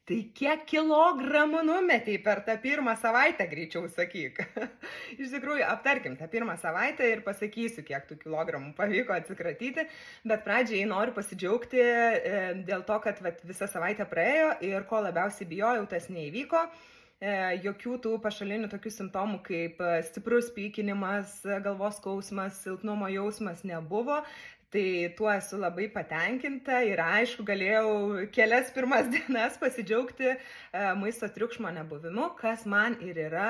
Tai kiek kilogramų numetei per tą pirmą savaitę, greičiau sakyk. Iš tikrųjų, aptarkim tą pirmą savaitę ir pasakysiu, kiek tų kilogramų pavyko atsikratyti, bet pradžiai noriu pasidžiaugti dėl to, kad visa savaitė praėjo ir ko labiausiai bijojau, tas neįvyko. Jokių tų pašalinių tokių simptomų kaip stiprus pykinimas, galvos skausmas, silpnumo jausmas nebuvo. Tai tuo esu labai patenkinta ir aišku, galėjau kelias pirmas dienas pasidžiaugti maisto triukšmo nebuvimu, kas man ir yra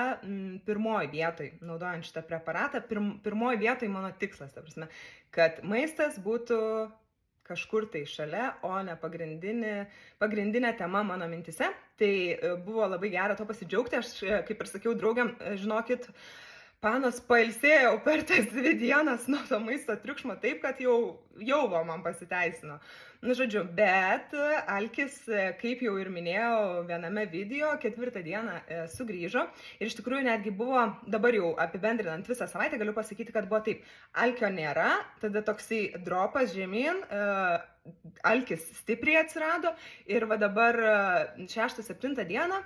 pirmoji vietoj, naudojant šitą preparatą, pirmoji vietoj mano tikslas, ta prasme, kad maistas būtų kažkur tai šalia, o ne pagrindinė tema mano mintise. Tai buvo labai gera to pasidžiaugti, aš kaip ir sakiau draugėm, žinokit, panos pailsėjau per tas 2 dienas nuo to maisto triukšmo taip, kad jau man pasiteisino. Nu, žodžiu, bet alkis, kaip jau ir minėjau viename video, 4 dieną sugrįžo. Ir iš tikrųjų netgi buvo, dabar jau apibendrinant visą savaitę, galiu pasakyti, kad buvo taip, alkio nėra, tada toksai dropas žemyn, alkis stipriai atsirado ir va dabar 6-7 dieną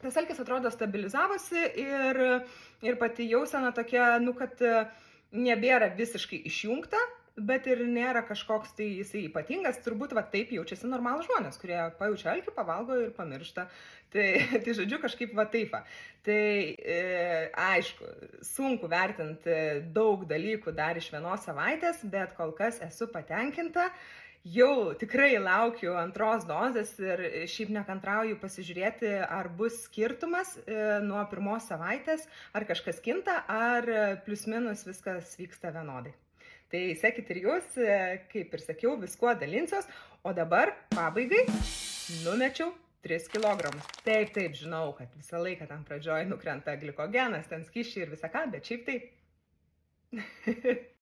tas alkis atrodo stabilizavosi ir pati jausena tokia, kad nebėra visiškai išjungta, bet ir nėra kažkoks tai jisai ypatingas, turbūt taip jaučiasi normalūs žmonės, kurie pajaučia alkį, pavalgo ir pamiršta. Tai žodžiu, kažkaip taip. Tai aišku, sunku vertinti daug dalykų dar iš vienos savaitės, bet kol kas esu patenkinta. Jau tikrai laukiu antros dozės ir šiaip nekantrauju pasižiūrėti, ar bus skirtumas nuo pirmos savaitės, ar kažkas kinta, ar plius minus viskas vyksta vienodai. Tai sekit ir jūs, kaip ir sakiau, viskuo dalinsiuos, o dabar pabaigai numečiau 3 kilogramus. Taip, žinau, kad visą laiką tam pradžioj nukrenta glikogenas, ten skysčiai ir visa ką, bet šiaip taip.